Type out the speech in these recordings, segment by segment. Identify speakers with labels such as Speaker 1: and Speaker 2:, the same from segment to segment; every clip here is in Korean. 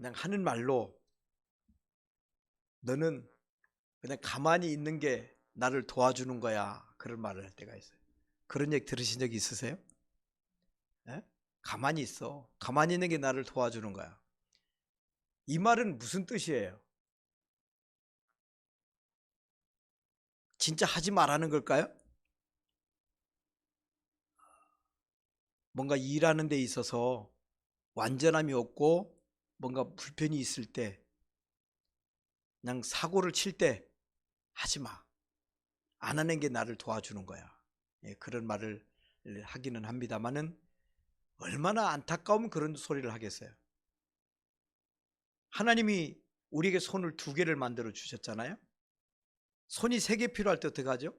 Speaker 1: 그냥 하는 말로 너는 그냥 가만히 있는 게 나를 도와주는 거야. 그런 말을 할 때가 있어요. 그런 얘기 들으신 적 있으세요? 예? 가만히 있어. 가만히 있는 게 나를 도와주는 거야. 이 말은 무슨 뜻이에요? 진짜 하지 말라는 걸까요? 뭔가 일하는 데 있어서 완전함이 없고 뭔가 불편이 있을 때 그냥 사고를 칠 때 하지 마. 안 하는 게 나를 도와주는 거야. 예, 그런 말을 하기는 합니다만은 얼마나 안타까우면 그런 소리를 하겠어요. 하나님이 우리에게 손을 2개를 만들어 주셨잖아요. 손이 3개 필요할 때 어떻게 하죠?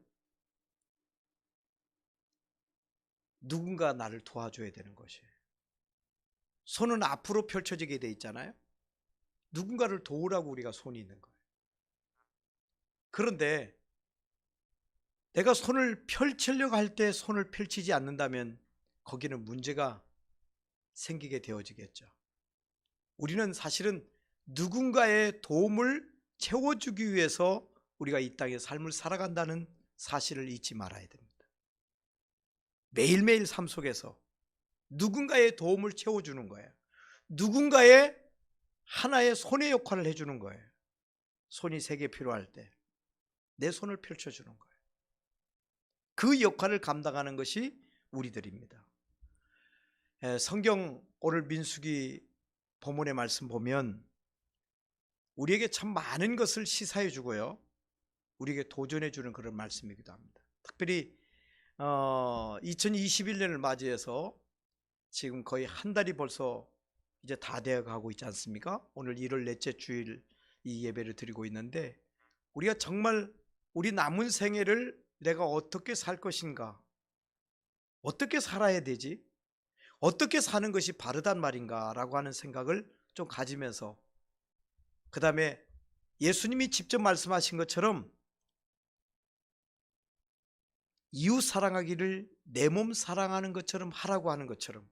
Speaker 1: 누군가 나를 도와줘야 되는 것이에요. 손은 앞으로 펼쳐지게 돼 있잖아요. 누군가를 도우라고 우리가 손이 있는 거예요. 그런데 내가 손을 펼치려고 할 때 손을 펼치지 않는다면 거기는 문제가 생기게 되어지겠죠. 우리는 사실은 누군가의 도움을 채워주기 위해서 우리가 이 땅의 삶을 살아간다는 사실을 잊지 말아야 됩니다. 매일매일 삶 속에서 누군가의 도움을 채워주는 거예요. 누군가의 하나의 손의 역할을 해주는 거예요. 손이 3개 필요할 때 내 손을 펼쳐주는 거예요. 그 역할을 감당하는 것이 우리들입니다. 성경 오늘 민수기 본문의 말씀 보면 우리에게 참 많은 것을 시사해 주고요, 우리에게 도전해 주는 그런 말씀이기도 합니다. 특별히 2021년을 맞이해서 지금 거의 한 달이 벌써 이제 다 되어 가고 있지 않습니까? 오늘 1월 넷째 주일 이 예배를 드리고 있는데, 우리가 정말 우리 남은 생애를 내가 어떻게 살 것인가, 어떻게 살아야 되지, 어떻게 사는 것이 바르단 말인가 라고 하는 생각을 좀 가지면서, 그 다음에 예수님이 직접 말씀하신 것처럼 이웃 사랑하기를 내 몸 사랑하는 것처럼 하라고 하는 것처럼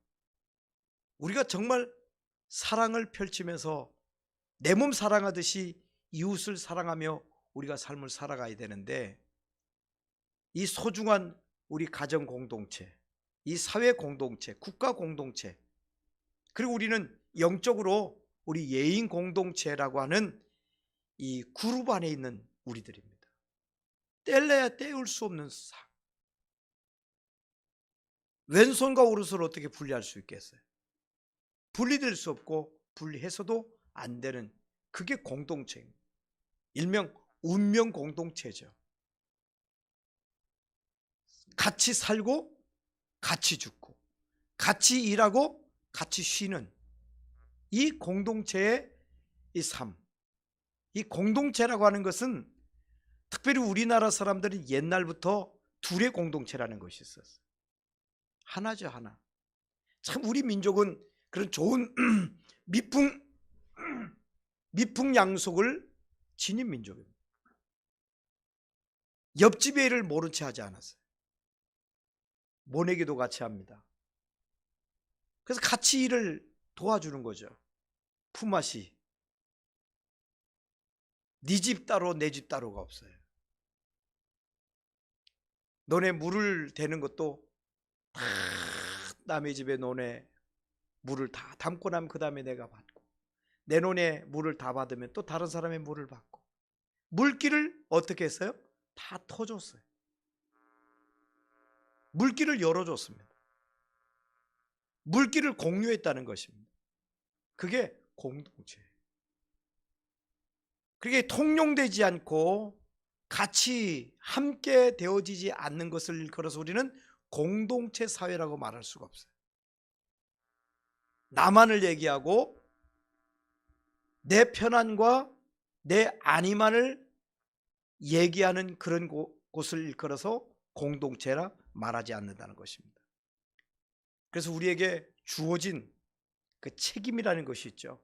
Speaker 1: 우리가 정말 사랑을 펼치면서 내 몸 사랑하듯이 이웃을 사랑하며 우리가 삶을 살아가야 되는데, 이 소중한 우리 가정 공동체, 이 사회 공동체, 국가 공동체, 그리고 우리는 영적으로 우리 예인 공동체라고 하는 이 그룹 안에 있는 우리들입니다. 뗄래야 떼울 수 없는 상. 왼손과 오른손을 어떻게 분리할 수 있겠어요? 분리될 수 없고 분리해서도 안 되는, 그게 공동체입니다. 일명 운명 공동체죠. 같이 살고 같이 죽고 같이 일하고 같이 쉬는 이 공동체의 이 삶, 이 공동체라고 하는 것은 특별히 우리나라 사람들은 옛날부터 둘의 공동체라는 것이 있었어요. 하나죠, 하나. 참 우리 민족은 그런 좋은 미풍양속을 지닌 민족입니다. 옆집의 일을 모른 채 하지 않았어요. 모내기도 같이 합니다. 그래서 같이 일을 도와주는 거죠. 품앗이. 네 집 따로 내 집 따로가 없어요. 너네 물을 대는 것도 다 남의 집에 너네 물을 다 담고 나면 그 다음에 내가 받고, 내 논에 물을 다 받으면 또 다른 사람의 물을 받고, 물길을 어떻게 했어요? 다 터줬어요. 물길을 열어줬습니다. 물길을 공유했다는 것입니다. 그게 공동체예요. 그게 통용되지 않고 같이 함께 되어지지 않는 것을 일컬어서 우리는 공동체 사회라고 말할 수가 없어요. 나만을 얘기하고 내 편안과 내 안위만을 얘기하는 그런 곳을 일컬어서 공동체라 말하지 않는다는 것입니다. 그래서 우리에게 주어진 그 책임이라는 것이 있죠.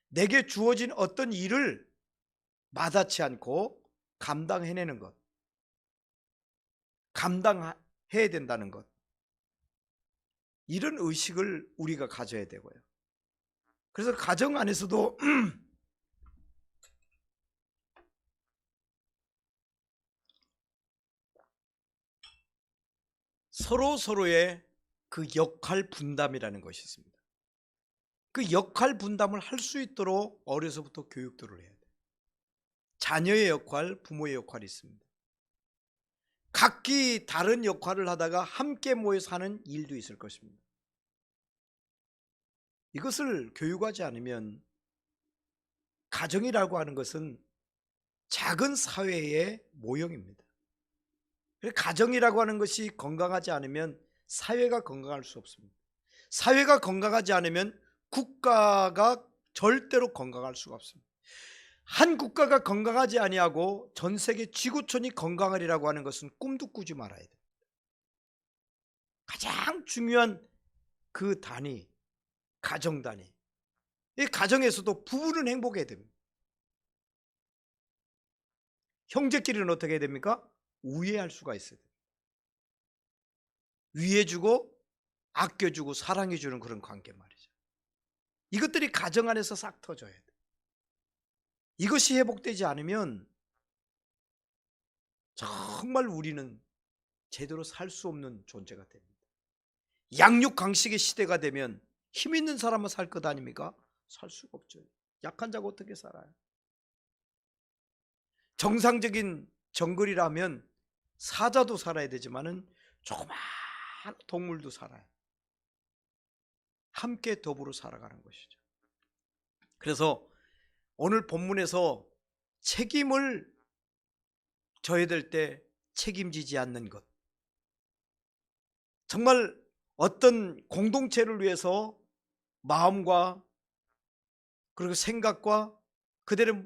Speaker 1: 내게 주어진 어떤 일을 마다치 않고 감당해내는 것, 감당해야 된다는 것, 이런 의식을 우리가 가져야 되고요. 그래서 가정 안에서도 서로의 그 역할 분담이라는 것이 있습니다. 그 역할 분담을 할 수 있도록 어려서부터 교육들을 해야 돼요. 자녀의 역할, 부모의 역할이 있습니다. 각기 다른 역할을 하다가 함께 모여 사는 일도 있을 것입니다. 이것을 교육하지 않으면 가정이라고 하는 것은 작은 사회의 모형입니다. 가정이라고 하는 것이 건강하지 않으면 사회가 건강할 수 없습니다. 사회가 건강하지 않으면 국가가 절대로 건강할 수가 없습니다. 한 국가가 건강하지 아니하고 전 세계 지구촌이 건강하리라고 하는 것은 꿈도 꾸지 말아야 됩니다. 가장 중요한 그 단위, 가정 단위. 이 가정에서도 부부는 행복해야 됩니다. 형제끼리는 어떻게 해야 됩니까? 우애할 수가 있어야 됩니다. 위해주고 아껴주고 사랑해주는 그런 관계 말이죠. 이것들이 가정 안에서 싹 터져야 돼요. 이것이 회복되지 않으면 정말 우리는 제대로 살 수 없는 존재가 됩니다. 양육 강식의 시대가 되면 힘 있는 사람은 살 것 아닙니까? 살 수가 없죠. 약한 자가 어떻게 살아요? 정상적인 정글이라면 사자도 살아야 되지만은 조그마한 동물도 살아요. 함께 더불어 살아가는 것이죠. 그래서 오늘 본문에서 책임을 져야 될 때 책임지지 않는 것, 정말 어떤 공동체를 위해서 마음과 그리고 생각과 그들의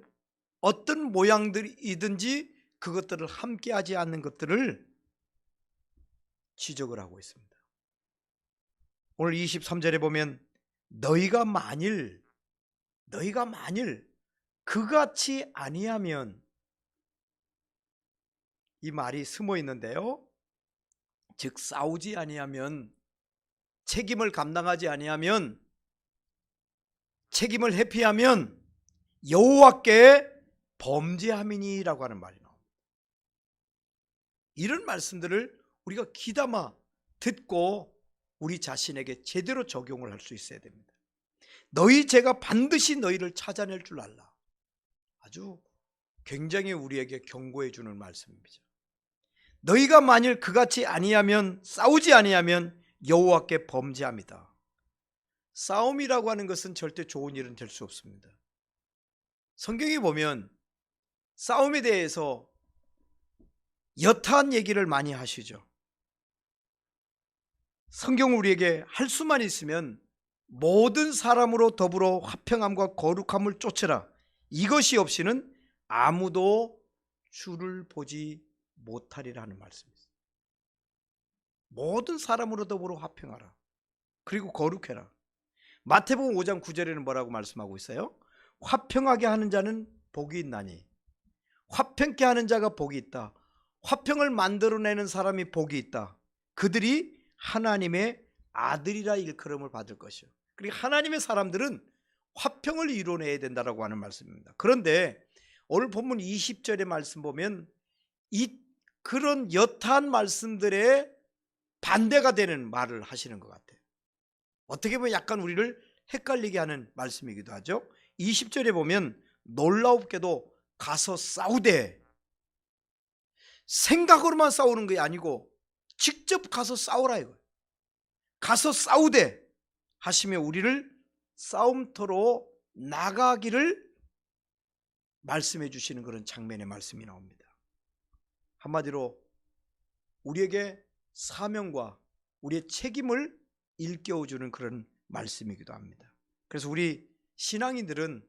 Speaker 1: 어떤 모양들이든지 그것들을 함께 하지 않는 것들을 지적을 하고 있습니다. 오늘 23절에 보면 너희가 만일 그같이 아니하면, 이 말이 숨어 있는데요, 즉 싸우지 아니하면, 책임을 감당하지 아니하면, 책임을 회피하면 여호와께 범죄함이니라고 하는 말이 나옵니다. 이런 말씀들을 우리가 귀담아 듣고 우리 자신에게 제대로 적용을 할 수 있어야 됩니다. 너희 죄가 반드시 너희를 찾아낼 줄 알라. 아주 굉장히 우리에게 경고해 주는 말씀입니다. 너희가 만일 그같이 아니하면, 싸우지 아니하면 여호와께 범죄함이다. 싸움이라고 하는 것은 절대 좋은 일은 될 수 없습니다. 성경에 보면 싸움에 대해서 여타한 얘기를 많이 하시죠. 성경은 우리에게 할 수만 있으면 모든 사람으로 더불어 화평함과 거룩함을 쫓으라. 이것이 없이는 아무도 주를 보지 못하리라 하는 말씀입니다. 모든 사람으로 더불어 화평하라. 그리고 거룩해라. 마태복음 5장 9절에는 뭐라고 말씀하고 있어요? 화평하게 하는 자는 복이 있나니, 화평케 하는 자가 복이 있다. 화평을 만들어내는 사람이 복이 있다. 그들이 하나님의 아들이라 일컬음을 받을 것이요. 그리고 하나님의 사람들은 화평을 이뤄내야 된다라고 하는 말씀입니다. 그런데 오늘 본문 20절의 말씀 보면 그런 여타한 말씀들의 반대가 되는 말을 하시는 것 같아요. 어떻게 보면 약간 우리를 헷갈리게 하는 말씀이기도 하죠. 20절에 보면 놀라웁게도 가서 싸우되, 생각으로만 싸우는 게 아니고 직접 가서 싸우라 이거예요. 가서 싸우되 하시며 우리를 싸움터로 나가기를 말씀해 주시는 그런 장면의 말씀이 나옵니다. 한마디로 우리에게 사명과 우리의 책임을 일깨워주는 그런 말씀이기도 합니다. 그래서 우리 신앙인들은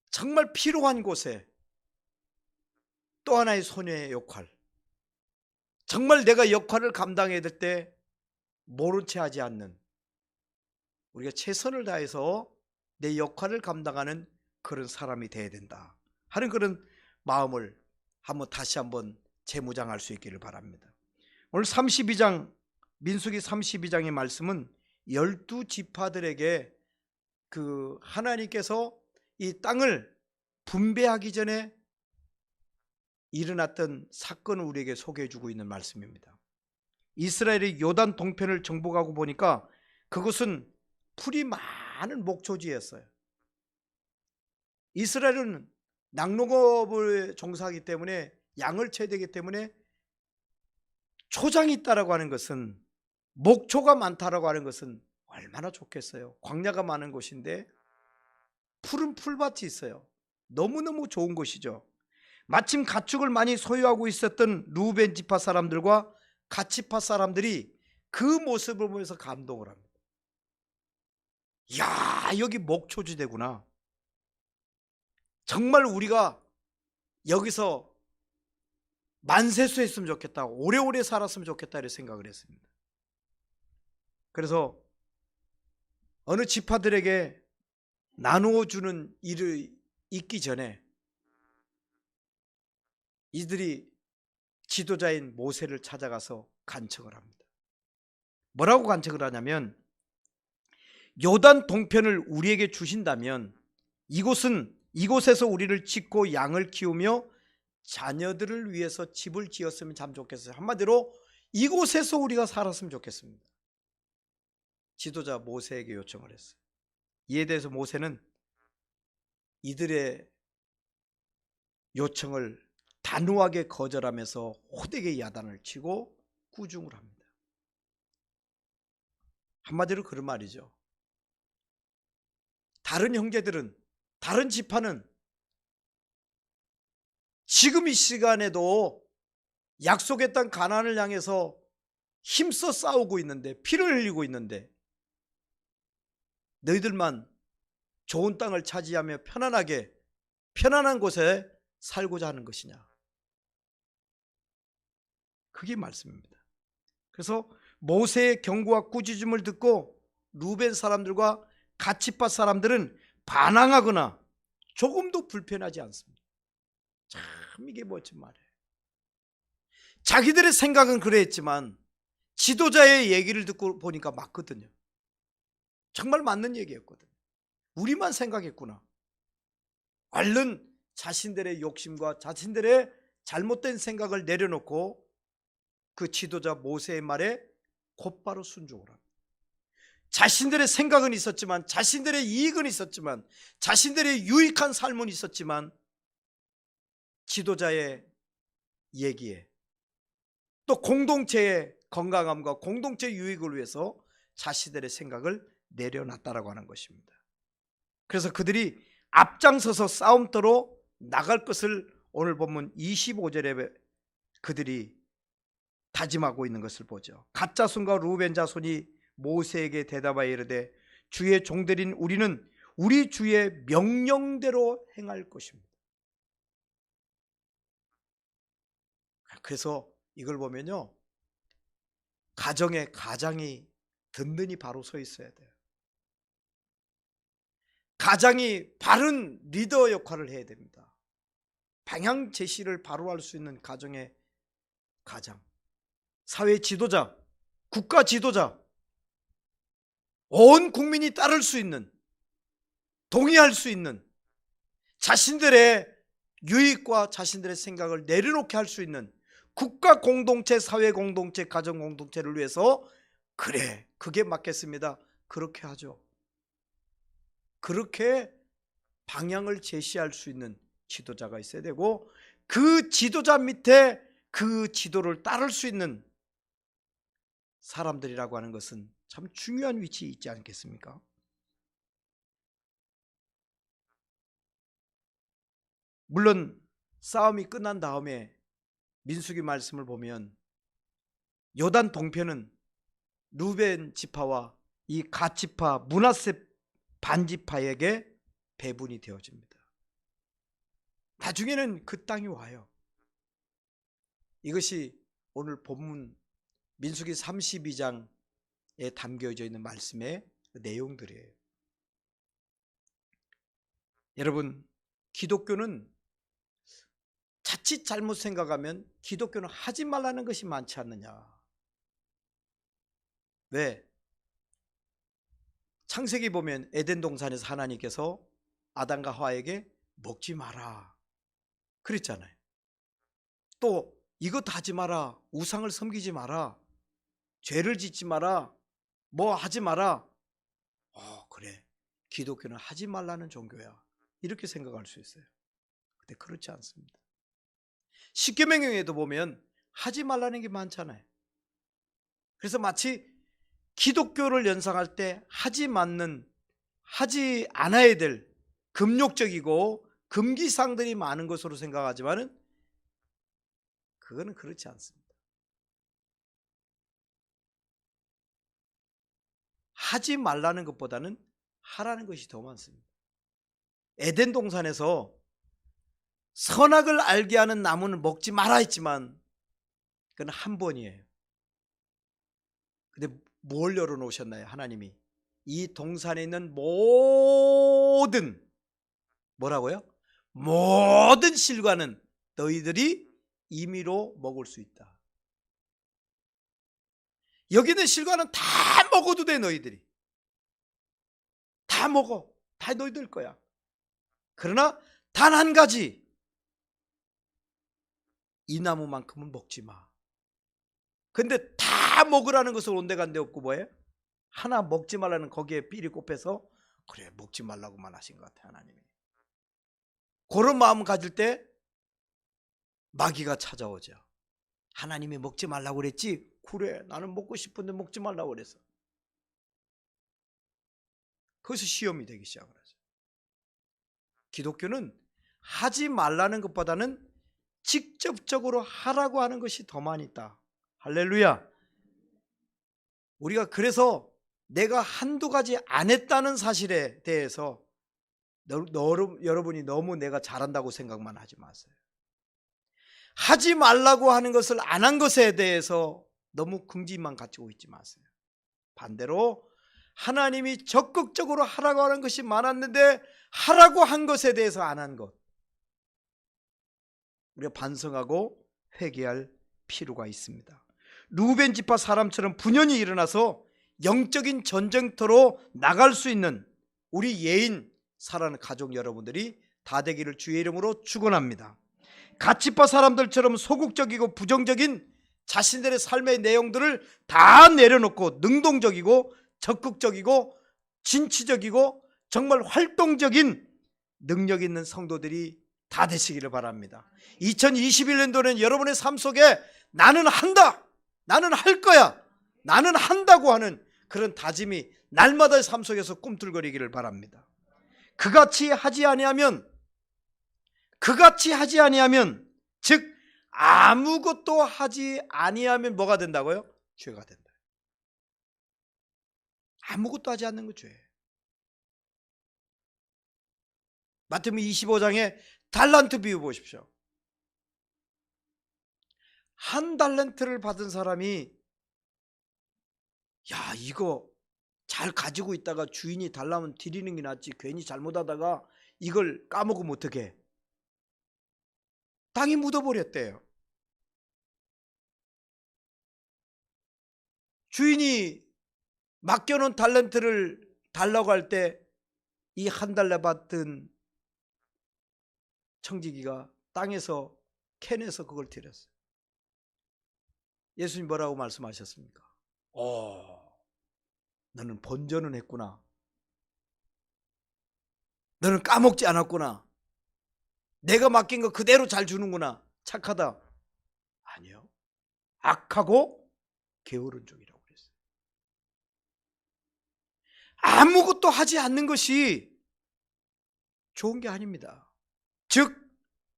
Speaker 1: 정말 필요한 곳에 또 하나의 소녀의 역할, 정말 내가 역할을 감당해야 될 때 모른 채 하지 않는, 우리가 최선을 다해서 내 역할을 감당하는 그런 사람이 되어야 된다 하는 그런 마음을 다시 한번 재무장할 수 있기를 바랍니다. 오늘 32장 민수기 32장의 말씀은 12지파들에게 그 하나님께서 이 땅을 분배하기 전에 일어났던 사건을 우리에게 소개해 주고 있는 말씀입니다. 이스라엘이 요단 동편을 정복하고 보니까 그곳은 풀이 많은 목초지였어요. 이스라엘은 낙농업을 종사하기 때문에 양을 쳐야 되기 때문에 초장이 있다라고 하는 것은, 목초가 많다라고 하는 것은 얼마나 좋겠어요. 광야가 많은 곳인데 푸른 풀밭이 있어요. 너무너무 좋은 곳이죠. 마침 가축을 많이 소유하고 있었던 루벤 지파 사람들과 갓지파 사람들이 그 모습을 보면서 감동을 합니다. 이야, 여기 목초지대구나. 정말 우리가 여기서 만세수 했으면 좋겠다, 오래오래 살았으면 좋겠다 이렇게 생각을 했습니다. 그래서 어느 지파들에게 나누어 주는 일이 있기 전에 이들이 지도자인 모세를 찾아가서 간청을 합니다. 뭐라고 간청을 하냐면, 요단 동편을 우리에게 주신다면 이곳에서 우리를 짓고 양을 키우며 자녀들을 위해서 집을 지었으면 참 좋겠어요. 한마디로 이곳에서 우리가 살았으면 좋겠습니다. 지도자 모세에게 요청을 했어요. 이에 대해서 모세는 이들의 요청을 단호하게 거절하면서 호되게 야단을 치고 꾸중을 합니다. 한마디로 그런 말이죠. 다른 형제들은, 다른 지파는 지금 이 시간에도 약속의 땅 가나안을 향해서 힘써 싸우고 있는데, 피를 흘리고 있는데, 너희들만 좋은 땅을 차지하며 편안한 곳에 살고자 하는 것이냐. 그게 말씀입니다. 그래서 모세의 경고와 꾸짖음을 듣고 루벤 사람들과 갓지파 사람들은 반항하거나 조금도 불편하지 않습니다. 참 이게 멋진 말이에요. 자기들의 생각은 그랬지만 지도자의 얘기를 듣고 보니까 맞거든요. 정말 맞는 얘기였거든요. 우리만 생각했구나. 얼른 자신들의 욕심과 자신들의 잘못된 생각을 내려놓고 그 지도자 모세의 말에 곧바로 순종을 합니다. 자신들의 생각은 있었지만, 자신들의 이익은 있었지만, 자신들의 유익한 삶은 있었지만, 지도자의 얘기에, 또 공동체의 건강함과 공동체 유익을 위해서 자신들의 생각을 내려놨다라고 하는 것입니다. 그래서 그들이 앞장서서 싸움터로 나갈 것을 오늘 본문 25절에 그들이 다짐하고 있는 것을 보죠. 갓 자손과 루벤 자손이 모세에게 대답하여 이르되 주의 종들인 우리는 우리 주의 명령대로 행할 것입니다. 그래서 이걸 보면요, 가정에 가장이 든든히 바로 서 있어야 돼요. 가장이 바른 리더 역할을 해야 됩니다. 방향 제시를 바로 할 수 있는 가정의 가장, 사회 지도자, 국가 지도자, 온 국민이 따를 수 있는, 동의할 수 있는, 자신들의 유익과 자신들의 생각을 내려놓게 할 수 있는 국가 공동체, 사회 공동체, 가정 공동체를 위해서, 그래, 그게 맞겠습니다, 그렇게 하죠. 그렇게 방향을 제시할 수 있는 지도자가 있어야 되고, 그 지도자 밑에 그 지도를 따를 수 있는 사람들이라고 하는 것은 참 중요한 위치에 있지 않겠습니까? 물론 싸움이 끝난 다음에 민수기 말씀을 보면 요단 동편은 루벤 지파와 이 갓 지파, 므낫세 반지파에게 배분이 되어집니다. 나중에는 그 땅이 와요. 이것이 오늘 본문 민수기 32장에 담겨져 있는 말씀의 내용들이에요. 여러분, 기독교는 자칫 잘못 생각하면 기독교는 하지 말라는 것이 많지 않느냐. 왜? 창세기 보면 에덴 동산에서 하나님께서 아담과 하와에게 먹지 마라 그랬잖아요. 또 이것도 하지 마라, 우상을 섬기지 마라, 죄를 짓지 마라, 뭐 하지 마라. 그래, 기독교는 하지 말라는 종교야, 이렇게 생각할 수 있어요. 근데 그렇지 않습니다. 십계명에도 보면 하지 말라는 게 많잖아요. 그래서 마치 기독교를 연상할 때 하지 않아야 될 금욕적이고 금기사항들이 많은 것으로 생각하지만은 그거는 그렇지 않습니다. 하지 말라는 것보다는 하라는 것이 더 많습니다. 에덴 동산에서 선악을 알게 하는 나무는 먹지 마라 했지만 그건 한 번이에요. 근데 뭘 열어놓으셨나요? 하나님이 이 동산에 있는 모든, 뭐라고요? 모든 실과는 너희들이 임의로 먹을 수 있다. 여기 있는 실과는 다 먹어도 돼. 너희들이 다 먹어, 다 너희들 거야. 그러나 단 한 가지, 이 나무만큼은 먹지 마. 근데 다 먹으라는 것을 온데간데 없고 뭐예요? 하나 먹지 말라는 거기에 삘이 꼽혀서 그래, 먹지 말라고만 하신 것 같아요. 하나님이 그런 마음 가질 때 마귀가 찾아오죠. 하나님이 먹지 말라고 그랬지? 그래, 나는 먹고 싶은데 먹지 말라고 그랬어. 거기서 시험이 되기 시작을 하죠. 기독교는 하지 말라는 것보다는 직접적으로 하라고 하는 것이 더 많이 있다. 할렐루야. 우리가 그래서 내가 한두 가지 안 했다는 사실에 대해서 여러분이 너무 내가 잘한다고 생각만 하지 마세요. 하지 말라고 하는 것을 안 한 것에 대해서 너무 긍지만 가지고 있지 마세요. 반대로 하나님이 적극적으로 하라고 하는 것이 많았는데 하라고 한 것에 대해서 안 한 것, 우리가 반성하고 회개할 필요가 있습니다. 루벤 지파 사람처럼 분연히 일어나서 영적인 전쟁터로 나갈 수 있는 우리 예인 사랑하는 가족 여러분들이 다 되기를 주의 이름으로 축원합니다. 갓지파 사람들처럼 소극적이고 부정적인 자신들의 삶의 내용들을 다 내려놓고 능동적이고 적극적이고 진취적이고 정말 활동적인 능력 있는 성도들이 다 되시기를 바랍니다. 2021년도는 여러분의 삶 속에 나는 한다, 나는 할 거야, 나는 한다고 하는 그런 다짐이 날마다의 삶 속에서 꿈틀거리기를 바랍니다. 그같이 하지 아니하면, 즉 아무것도 하지 아니하면 뭐가 된다고요? 죄가 된다. 아무것도 하지 않는 거 죄예요. 마태복음 25장에 달란트 비유 보십시오. 한 달란트를 받은 사람이 야, 이거 잘 가지고 있다가 주인이 달라면 드리는 게 낫지, 괜히 잘못하다가 이걸 까먹으면 어떡해? 땅에 묻어버렸대요. 주인이 맡겨놓은 달란트를 달라고 할 때 이 한 달러 받은 청지기가 땅에서 캐내서 그걸 드렸어요. 예수님 뭐라고 말씀하셨습니까? 너는 번전은 했구나. 너는 까먹지 않았구나. 내가 맡긴 거 그대로 잘 주는구나. 착하다. 아니요, 악하고 게으른 종이라고 그랬어요. 아무것도 하지 않는 것이 좋은 게 아닙니다. 즉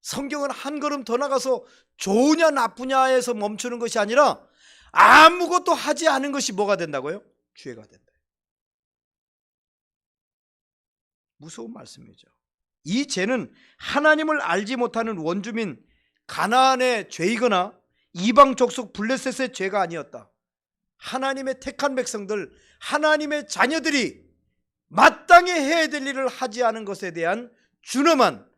Speaker 1: 성경은 한 걸음 더 나가서 좋으냐 나쁘냐에서 멈추는 것이 아니라 아무것도 하지 않은 것이 뭐가 된다고요? 죄가 된다. 무서운 말씀이죠. 이 죄는 하나님을 알지 못하는 원주민 가나안의 죄이거나 이방 족속 블레셋의 죄가 아니었다. 하나님의 택한 백성들, 하나님의 자녀들이 마땅히 해야 될 일을 하지 않은 것에 대한 준엄한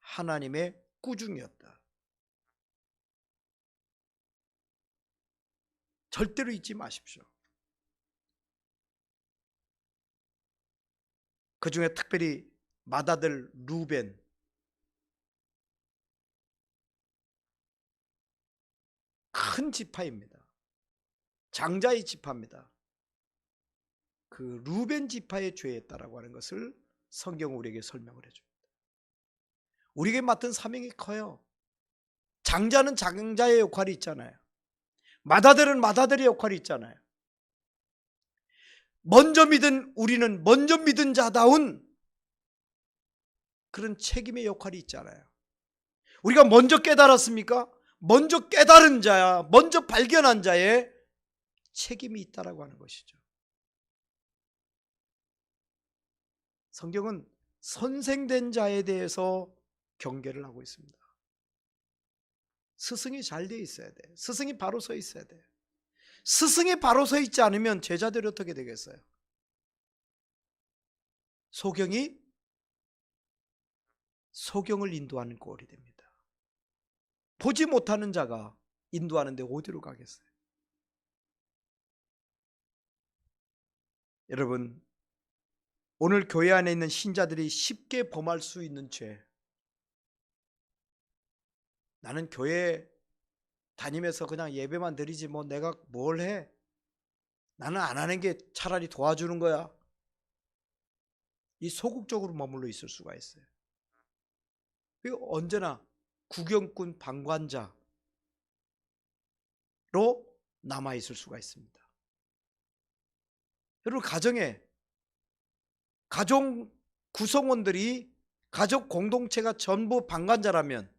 Speaker 1: 하나님의 꾸중이었다. 절대로 잊지 마십시오. 그 중에 특별히 맏아들 루벤, 큰 지파입니다. 장자의 지파입니다. 그 루벤 지파의 죄였다라고 하는 것을 성경은 우리에게 설명을 해줍니다. 우리에게 맡은 사명이 커요. 장자는 장자의 역할이 있잖아요. 맏아들은 맏아들의 역할이 있잖아요. 먼저 믿은 우리는 먼저 믿은 자다운 그런 책임의 역할이 있잖아요. 우리가 먼저 깨달았습니까? 먼저 깨달은 자야, 먼저 발견한 자의 책임이 있다라고 하는 것이죠. 성경은 선생된 자에 대해서 경계를 하고 있습니다. 스승이 잘 돼 있어야 돼. 스승이 바로 서 있어야 돼. 스승이 바로 서 있지 않으면 제자들이 어떻게 되겠어요? 소경을 인도하는 꼴이 됩니다. 보지 못하는 자가 인도하는데 어디로 가겠어요? 여러분, 오늘 교회 안에 있는 신자들이 쉽게 범할 수 있는 죄, 나는 교회 다니면서 그냥 예배만 드리지 뭐 내가 뭘 해? 나는 안 하는 게 차라리 도와주는 거야. 이 소극적으로 머물러 있을 수가 있어요. 그리고 언제나 구경꾼 방관자로 남아 있을 수가 있습니다. 여러분, 가족 구성원들이 가족 공동체가 전부 방관자라면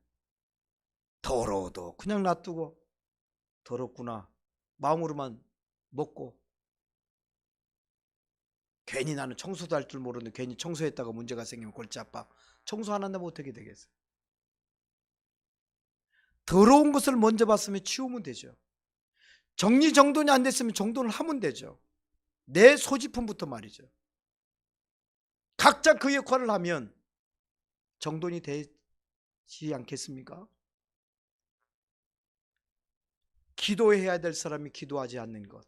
Speaker 1: 더러워도 그냥 놔두고 더럽구나 마음으로만 먹고, 괜히 나는 청소도 할 줄 모르는데 괜히 청소했다가 문제가 생기면 골치 아파. 청소 안 한다면 어떻게 되겠어요? 더러운 것을 먼저 봤으면 치우면 되죠. 정리정돈이 안 됐으면 정돈을 하면 되죠. 내 소지품부터 말이죠. 각자 그 역할을 하면 정돈이 되지 않겠습니까? 기도해야 될 사람이 기도하지 않는 것,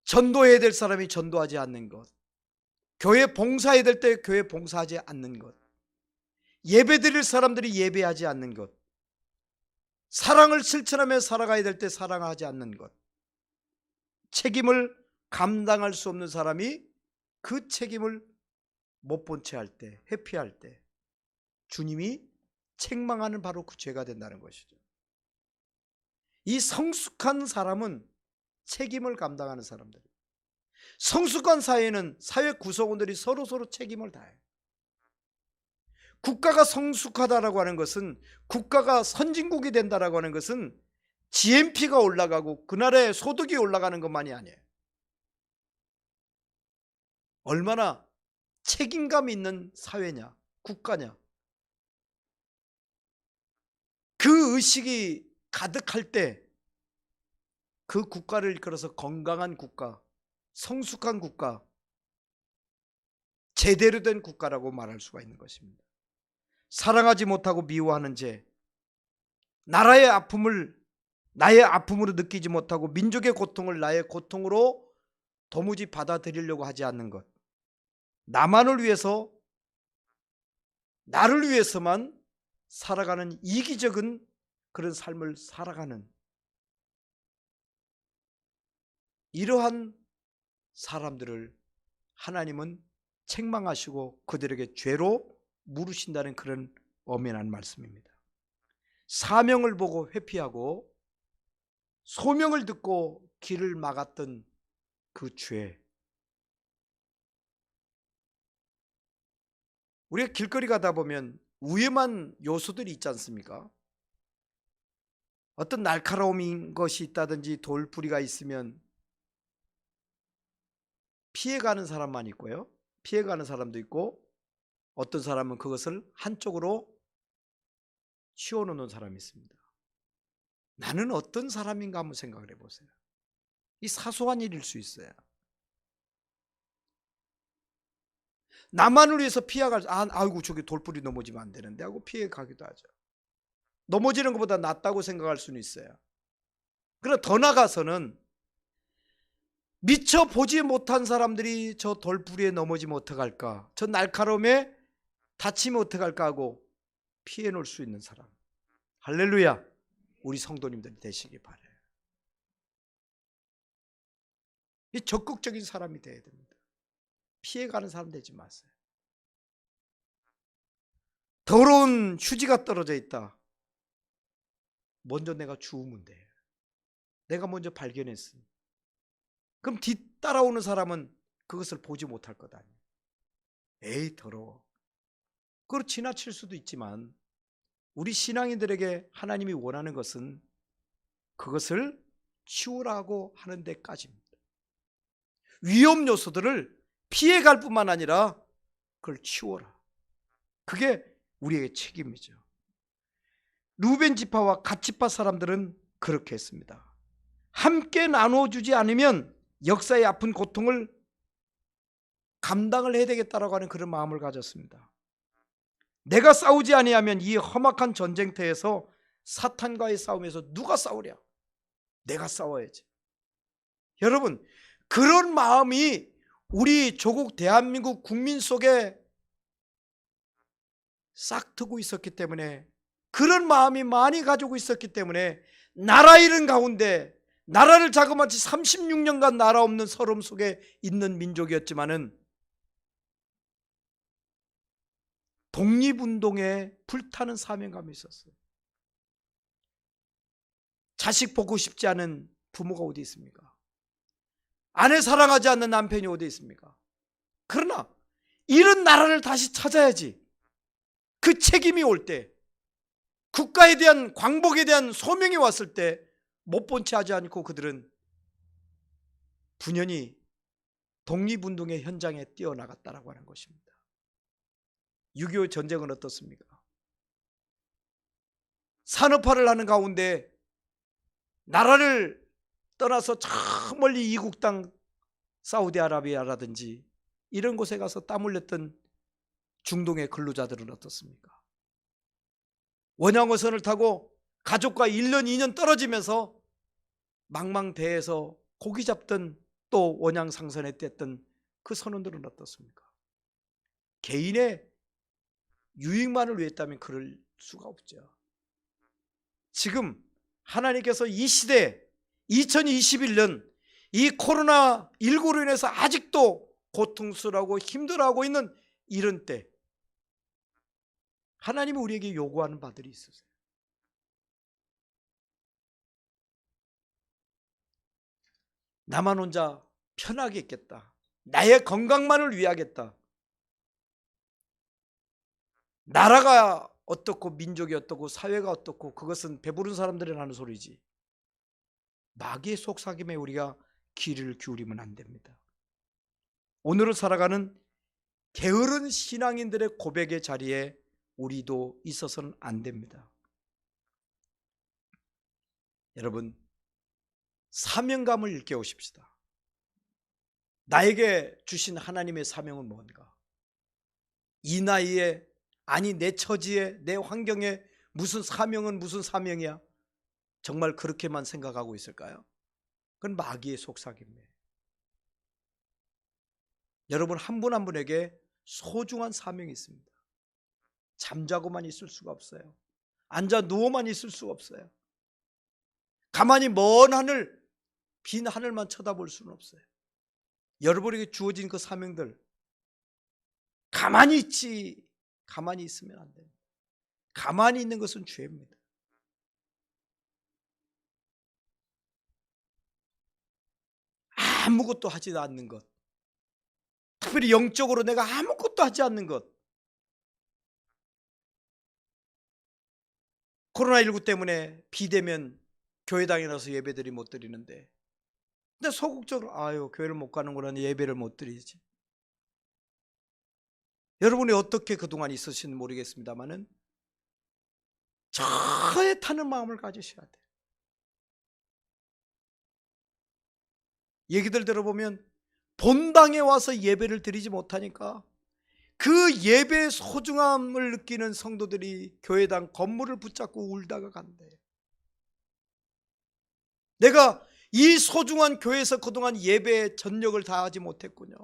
Speaker 1: 전도해야 될 사람이 전도하지 않는 것, 교회 봉사해야 될 때 교회 봉사하지 않는 것, 예배 드릴 사람들이 예배하지 않는 것, 사랑을 실천하며 살아가야 될 때 사랑하지 않는 것, 책임을 감당할 수 없는 사람이 그 책임을 못 본 채 할 때, 회피할 때 주님이 책망하는 바로 그 죄가 된다는 것이죠. 이 성숙한 사람은 책임을 감당하는 사람들, 성숙한 사회는 사회 구성원들이 서로 책임을 다해요. 국가가 성숙하다라고 하는 것은, 국가가 선진국이 된다라고 하는 것은 GNP가 올라가고 그 나라의 소득이 올라가는 것만이 아니에요. 얼마나 책임감 있는 사회냐, 국가냐. 그 의식이 가득할 때 그 국가를 이끌어서 건강한 국가, 성숙한 국가, 제대로 된 국가라고 말할 수가 있는 것입니다. 사랑하지 못하고 미워하는 죄, 나라의 아픔을 나의 아픔으로 느끼지 못하고 민족의 고통을 나의 고통으로 도무지 받아들이려고 하지 않는 것, 나만을 위해서, 나를 위해서만 살아가는 이기적인 그런 삶을 살아가는, 이러한 사람들을 하나님은 책망하시고 그들에게 죄로 물으신다는 그런 엄연한 말씀입니다. 사명을 보고 회피하고 소명을 듣고 길을 막았던 그 죄, 우리가 길거리 가다 보면 위험한 요소들이 있지 않습니까? 어떤 날카로운 것이 있다든지 돌부리가 있으면 피해가는 사람만 있고요, 피해가는 사람도 있고, 어떤 사람은 그것을 한쪽으로 치워놓는 사람이 있습니다. 나는 어떤 사람인가 한번 생각을 해보세요. 이 사소한 일일 수 있어요. 나만을 위해서 피해갈, 아이고 저기 돌부리 넘어지면 안 되는데 하고 피해가기도 하죠. 넘어지는 것보다 낫다고 생각할 수는 있어요. 그러나 더 나아가서는 미처 보지 못한 사람들이 저 돌부리에 넘어지면 어떡할까, 저 날카로움에 다치면 어떡할까 하고 피해 놓을 수 있는 사람, 할렐루야, 우리 성도님들이 되시기 바라요. 이 적극적인 사람이 되어야 됩니다. 피해가는 사람 되지 마세요. 더러운 휴지가 떨어져 있다. 먼저 내가 주우면 돼. 내가 먼저 발견했으니. 그럼 뒤따라오는 사람은 그것을 보지 못할 것 아니에요. 에이 더러워. 그걸 지나칠 수도 있지만 우리 신앙인들에게 하나님이 원하는 것은 그것을 치우라고 하는 데까지입니다. 위험 요소들을 피해갈 뿐만 아니라 그걸 치워라. 그게 우리의 책임이죠. 루벤 지파와 갓 지파 사람들은 그렇게 했습니다. 함께 나눠주지 않으면 역사의 아픈 고통을 감당을 해야 되겠다라고 하는 그런 마음을 가졌습니다. 내가 싸우지 아니하면 이 험악한 전쟁터에서 사탄과의 싸움에서 누가 싸우랴? 내가 싸워야지. 여러분, 그런 마음이 우리 조국 대한민국 국민 속에 싹트고 있었기 때문에, 그런 마음이 많이 가지고 있었기 때문에 나라 잃은 가운데 나라를 자그마치 36년간 나라 없는 서름 속에 있는 민족이었지만은 독립운동에 불타는 사명감이 있었어요. 자식 보고 싶지 않은 부모가 어디 있습니까? 아내 사랑하지 않는 남편이 어디 있습니까? 그러나 이런 나라를 다시 찾아야지. 그 책임이 올 때, 국가에 대한 광복에 대한 소명이 왔을 때 못 본 채 하지 않고 그들은 분연히 독립운동의 현장에 뛰어나갔다라고 하는 것입니다. 6.25 전쟁은 어떻습니까? 산업화를 하는 가운데 나라를 떠나서 저 멀리 이국 땅 사우디아라비아라든지 이런 곳에 가서 땀 흘렸던 중동의 근로자들은 어떻습니까? 원양어선을 타고 가족과 1년 2년 떨어지면서 망망대해에서 고기 잡던, 또 원양 상선에 뗐던 그 선원들은 어떻습니까? 개인의 유익만을 위했다면 그럴 수가 없죠. 지금 하나님께서 이 시대 2021년 이 코로나19로 인해서 아직도 고통스러워하고 힘들어하고 있는 이런 때 하나님이 우리에게 요구하는 바들이 있으세요. 나만 혼자 편하게 있겠다. 나의 건강만을 위하겠다. 나라가 어떻고 민족이 어떻고 사회가 어떻고 그것은 배부른 사람들이 하는 소리지. 마귀의 속삭임에 우리가 귀를 기울이면 안 됩니다. 오늘을 살아가는 게으른 신앙인들의 고백의 자리에 우리도 있어서는 안 됩니다. 여러분, 사명감을 일깨우십시다. 나에게 주신 하나님의 사명은 뭔가? 이 나이에, 아니 내 처지에, 내 환경에 무슨 사명은 무슨 사명이야? 정말 그렇게만 생각하고 있을까요? 그건 마귀의 속삭임이에요. 여러분, 한 분 한 분에게 소중한 사명이 있습니다. 잠자고만 있을 수가 없어요. 앉아 누워만 있을 수가 없어요. 가만히 먼 하늘, 빈 하늘만 쳐다볼 수는 없어요. 여러분에게 주어진 그 사명들, 가만히 있지, 가만히 있으면 안 됩니다. 가만히 있는 것은 죄입니다. 아무것도 하지 않는 것, 특별히 영적으로 내가 아무것도 하지 않는 것. 코로나19 때문에 비대면 교회당에 나서 예배들이 못 드리는데, 근데 소극적으로 아유 교회를 못 가는구나, 예배를 못 드리지. 여러분이 어떻게 그동안 있으신지 모르겠습니다만은 저에 타는 마음을 가지셔야 돼요. 얘기들 들어보면 본당에 와서 예배를 드리지 못하니까 그 예배의 소중함을 느끼는 성도들이 교회당 건물을 붙잡고 울다가 간대. 내가 이 소중한 교회에서 그동안 예배에 전력을 다하지 못했군요.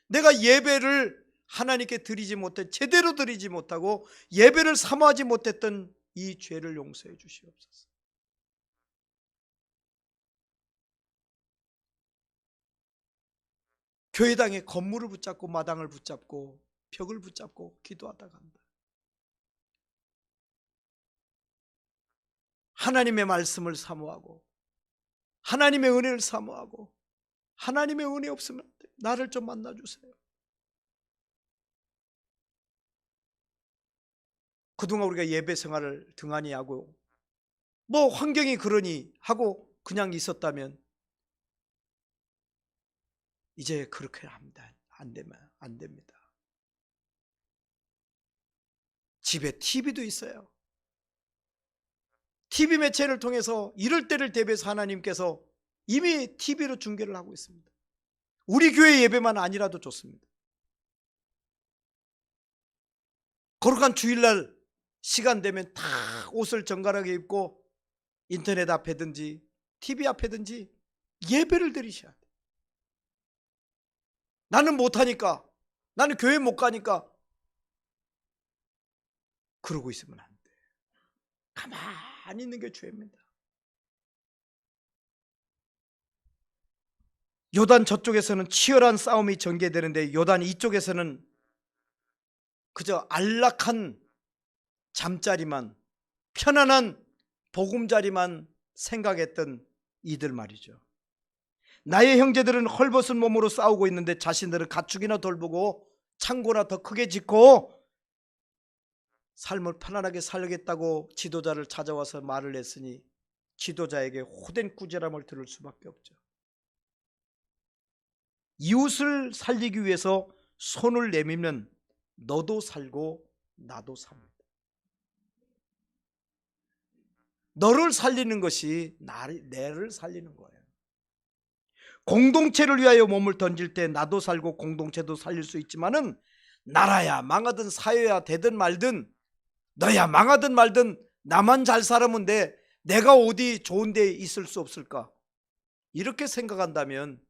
Speaker 1: 내가 예배를 하나님께 드리지 못해 제대로 드리지 못하고 예배를 사모하지 못했던 이 죄를 용서해 주시옵소서. 교회당에 건물을 붙잡고 마당을 붙잡고 벽을 붙잡고 기도하다가 한다. 하나님의 말씀을 사모하고 하나님의 은혜를 사모하고 하나님의 은혜 없으면 나를 좀 만나주세요. 그동안 우리가 예배 생활을 등한히 하고 뭐 환경이 그러니 하고 그냥 있었다면 이제 그렇게 합니다. 안 됩니다. 집에 TV도 있어요. TV 매체를 통해서 이럴 때를 대비해서 하나님께서 이미 TV로 중계를 하고 있습니다. 우리 교회 예배만 아니라도 좋습니다. 거룩한 주일날 시간 되면 다 옷을 정갈하게 입고 인터넷 앞에든지 TV 앞에든지 예배를 드리셔야 돼요. 나는 못하니까, 나는 교회 못 가니까 그러고 있으면 안 돼. 가만히 있는 게 죄입니다. 요단 저쪽에서는 치열한 싸움이 전개되는데 요단 이쪽에서는 그저 안락한 잠자리만, 편안한 보금자리만 생각했던 이들 말이죠. 나의 형제들은 헐벗은 몸으로 싸우고 있는데 자신들은 가축이나 돌보고 창고나 더 크게 짓고 삶을 편안하게 살겠다고 지도자를 찾아와서 말을 했으니 지도자에게 호된 꾸지람을 들을 수밖에 없죠. 이웃을 살리기 위해서 손을 내밀면 너도 살고 나도 삽니다. 너를 살리는 것이 내를 살리는 거예요. 공동체를 위하여 몸을 던질 때 나도 살고 공동체도 살릴 수 있지만은 나라야 망하든 사회야 되든 말든 너야 망하든 말든 나만 잘 살면 돼. 내가 어디 좋은 데 있을 수 없을까? 이렇게 생각한다면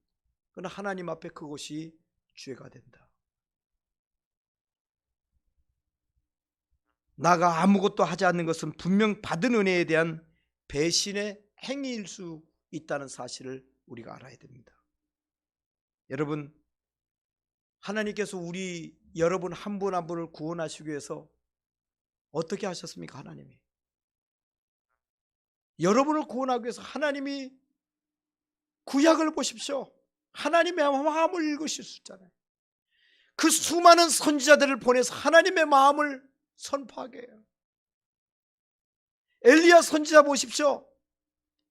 Speaker 1: 그건 하나님 앞에 그것이 죄가 된다. 나가 아무것도 하지 않는 것은 분명 받은 은혜에 대한 배신의 행위일 수 있다는 사실을 우리가 알아야 됩니다. 여러분, 하나님께서 여러분 한 분 한 분을 구원하시기 위해서 어떻게 하셨습니까? 하나님이 여러분을 구원하기 위해서 하나님이 구약을 보십시오. 하나님의 마음을 읽으실 수 있잖아요. 그 수많은 선지자들을 보내서 하나님의 마음을 선포하게 해요. 엘리야 선지자 보십시오.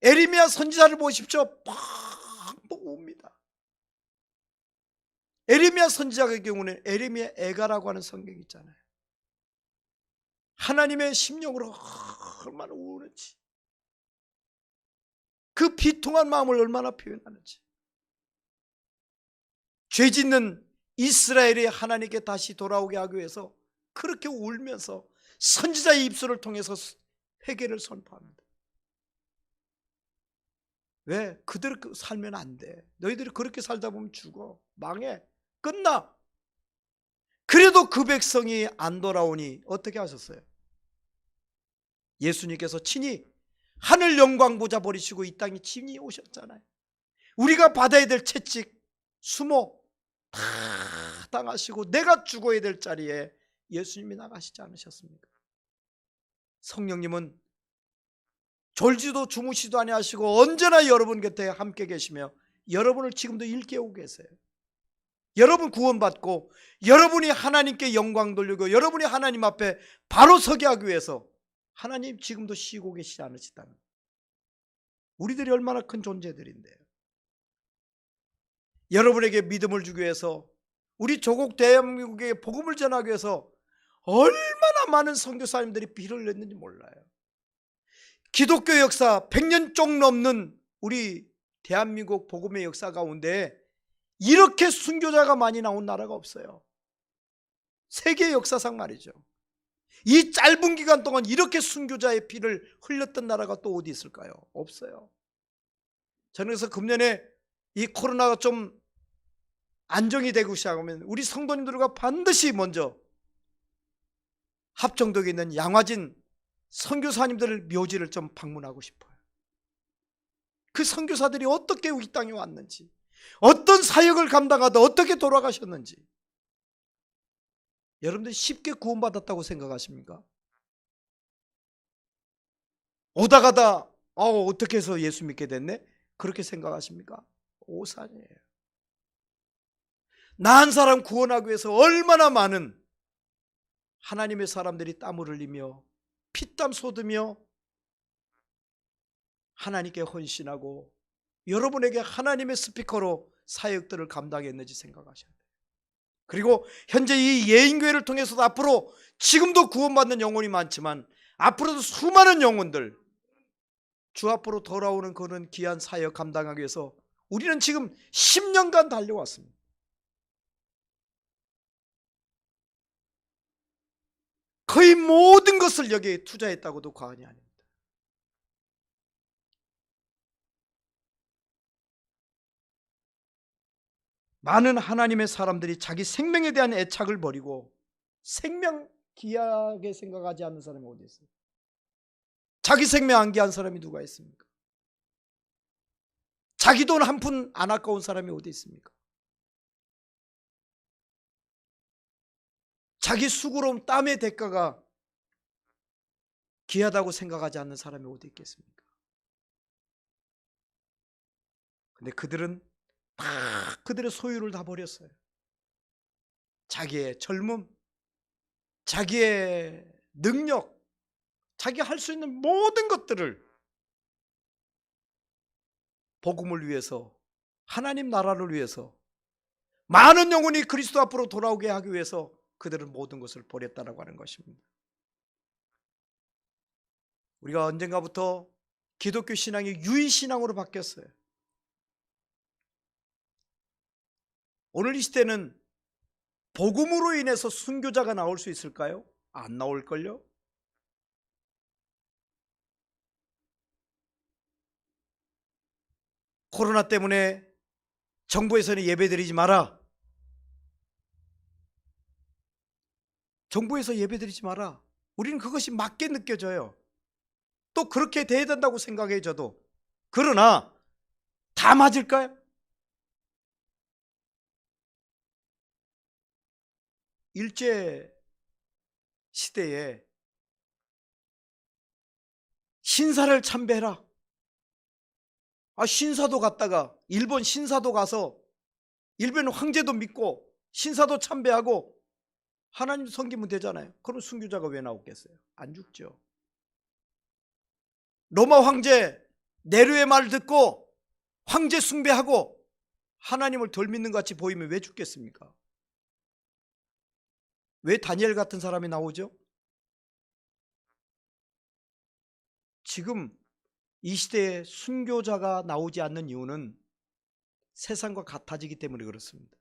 Speaker 1: 에레미야 선지자를 보십시오. 팍 옵니다. 에레미야 선지자의 경우는 에레미야 애가라고 하는 성경이 있잖아요. 하나님의 심령으로 얼마나 우는지, 그 비통한 마음을 얼마나 표현하는지. 죄짓는 이스라엘이 하나님께 다시 돌아오게 하기 위해서 그렇게 울면서 선지자의 입술을 통해서 회개를 선포합니다. 왜? 그대로 살면 안 돼. 너희들이 그렇게 살다 보면 죽어. 망해. 끝나. 그래도 그 백성이 안 돌아오니 어떻게 하셨어요? 예수님께서 친히 하늘 영광 보좌 버리시고 이 땅에 친히 오셨잖아요. 우리가 받아야 될 채찍, 수모 다 당하시고 내가 죽어야 될 자리에 예수님이 나가시지 않으셨습니까? 성령님은 졸지도 주무시도 아니하시고 언제나 여러분 곁에 함께 계시며 여러분을 지금도 일깨우고 계세요. 여러분 구원받고 여러분이 하나님께 영광 돌리고 여러분이 하나님 앞에 바로 서게 하기 위해서 하나님 지금도 쉬고 계시지 않으시다는, 우리들이 얼마나 큰 존재들인데요. 여러분에게 믿음을 주기 위해서, 우리 조국 대한민국에 복음을 전하기 위해서 얼마나 많은 선교사님들이 비를 흘렸는지 몰라요. 기독교 역사 100년 쪽 넘는 우리 대한민국 복음의 역사 가운데 이렇게 순교자가 많이 나온 나라가 없어요. 세계 역사상 말이죠. 이 짧은 기간 동안 이렇게 순교자의 피를 흘렸던 나라가 또 어디 있을까요? 없어요. 저는 그래서 금년에 이 코로나가 좀 안정이 되고 시작하면 우리 성도님들과 반드시 먼저 합정동에 있는 양화진 선교사님들 묘지를 좀 방문하고 싶어요. 그 선교사들이 어떻게 우리 땅에 왔는지, 어떤 사역을 감당하다 어떻게 돌아가셨는지. 여러분들 쉽게 구원받았다고 생각하십니까? 오다 가다 어떻게 해서 예수 믿게 됐네? 그렇게 생각하십니까? 오산이에요. 나 한 사람 구원하기 위해서 얼마나 많은 하나님의 사람들이 땀을 흘리며 피땀 쏟으며 하나님께 헌신하고 여러분에게 하나님의 스피커로 사역들을 감당했는지 생각하셔야 돼요. 그리고 현재 이 예인교회를 통해서도 앞으로 지금도 구원받는 영혼이 많지만 앞으로도 수많은 영혼들 주 앞으로 돌아오는 그런 귀한 사역 감당하기 위해서 우리는 지금 10년간 달려왔습니다. 거의 모든 것을 여기에 투자했다고도 과언이 아닙니다. 많은 하나님의 사람들이 자기 생명에 대한 애착을 버리고 생명 귀하게 생각하지 않는 사람이 어디 있어요? 자기 생명 안 귀한 사람이 누가 있습니까? 자기 돈 한 푼 안 아까운 사람이 어디 있습니까? 자기 수고로움 땀의 대가가 귀하다고 생각하지 않는 사람이 어디 있겠습니까? 근데 그들은 다 그들의 소유를 다 버렸어요. 자기의 젊음, 자기의 능력, 자기 할 수 있는 모든 것들을 복음을 위해서, 하나님 나라를 위해서, 많은 영혼이 그리스도 앞으로 돌아오게 하기 위해서 그들은 모든 것을 버렸다라고 하는 것입니다. 우리가 언젠가부터 기독교 신앙이 유의신앙으로 바뀌었어요. 오늘 이 시대는 복음으로 인해서 순교자가 나올 수 있을까요? 안 나올걸요? 코로나 때문에 정부에서는 예배드리지 마라. 정부에서 예배드리지 마라. 우리는 그것이 맞게 느껴져요. 또 그렇게 돼야 된다고 생각해요, 저도. 그러나 다 맞을까요? 일제 시대에 신사를 참배해라. 신사도 갔다가 일본 신사도 가서 일본 황제도 믿고 신사도 참배하고 하나님 섬기면 되잖아요. 그럼 순교자가 왜 나오겠어요? 안 죽죠. 로마 황제 네로의 말 듣고 황제 숭배하고 하나님을 덜 믿는 것 같이 보이면 왜 죽겠습니까? 왜 다니엘 같은 사람이 나오죠? 지금 이 시대에 순교자가 나오지 않는 이유는 세상과 같아지기 때문에 그렇습니다.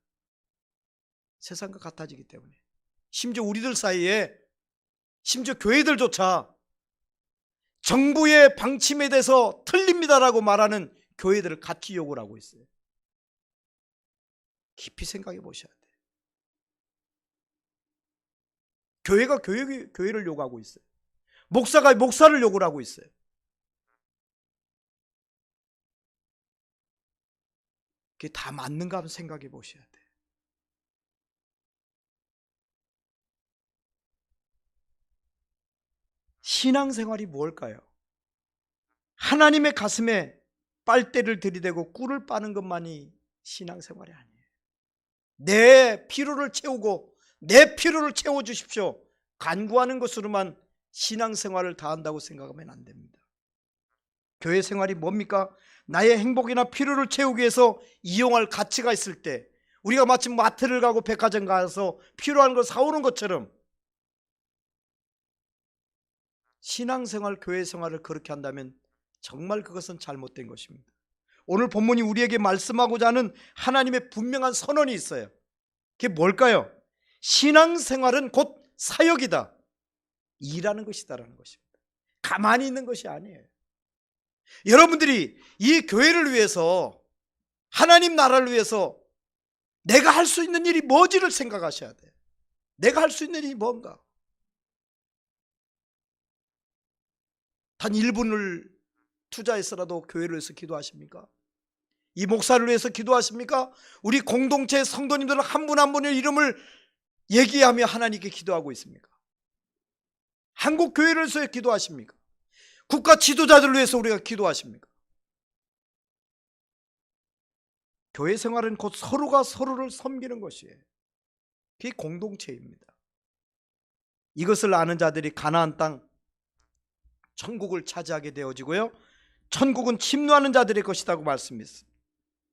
Speaker 1: 세상과 같아지기 때문에. 심지어 우리들 사이에, 심지어 교회들조차 정부의 방침에 대해서 틀립니다라고 말하는 교회들을 같이 욕을 하고 있어요. 깊이 생각해 보셔야 돼요. 교회가 교회를 욕하고 있어요. 목사가 목사를 욕을 하고 있어요. 그게 다 맞는가 한번 생각해 보셔야 돼요. 신앙생활이 무엇일까요? 하나님의 가슴에 빨대를 들이대고 꿀을 빠는 것만이 신앙생활이 아니에요. 내 피로를 채우고 내 피로를 채워주십시오. 간구하는 것으로만 신앙생활을 다한다고 생각하면 안 됩니다. 교회 생활이 뭡니까? 나의 행복이나 피로를 채우기 위해서 이용할 가치가 있을 때 우리가 마치 마트를 가고 백화점 가서 필요한 걸 사오는 것처럼 신앙생활, 교회생활을 그렇게 한다면 정말 그것은 잘못된 것입니다. 오늘 본문이 우리에게 말씀하고자 하는 하나님의 분명한 선언이 있어요. 그게 뭘까요? 신앙생활은 곧 사역이다. 일하는 것이다라는 것입니다. 가만히 있는 것이 아니에요. 여러분들이 이 교회를 위해서, 하나님 나라를 위해서 내가 할 수 있는 일이 뭐지를 생각하셔야 돼. 내가 할 수 있는 일이 뭔가. 단 1분을 투자해서라도 교회를 위해서 기도하십니까? 이 목사를 위해서 기도하십니까? 우리 공동체 성도님들은 한 분 한 분의 이름을 얘기하며 하나님께 기도하고 있습니까? 한국 교회를 위해서 기도하십니까? 국가 지도자들을 위해서 우리가 기도하십니까? 교회 생활은 곧 서로가 서로를 섬기는 것이에요. 그게 공동체입니다. 이것을 아는 자들이 가나안 땅 천국을 차지하게 되어지고요, 천국은 침노하는 자들의 것이라고 말씀했습니다.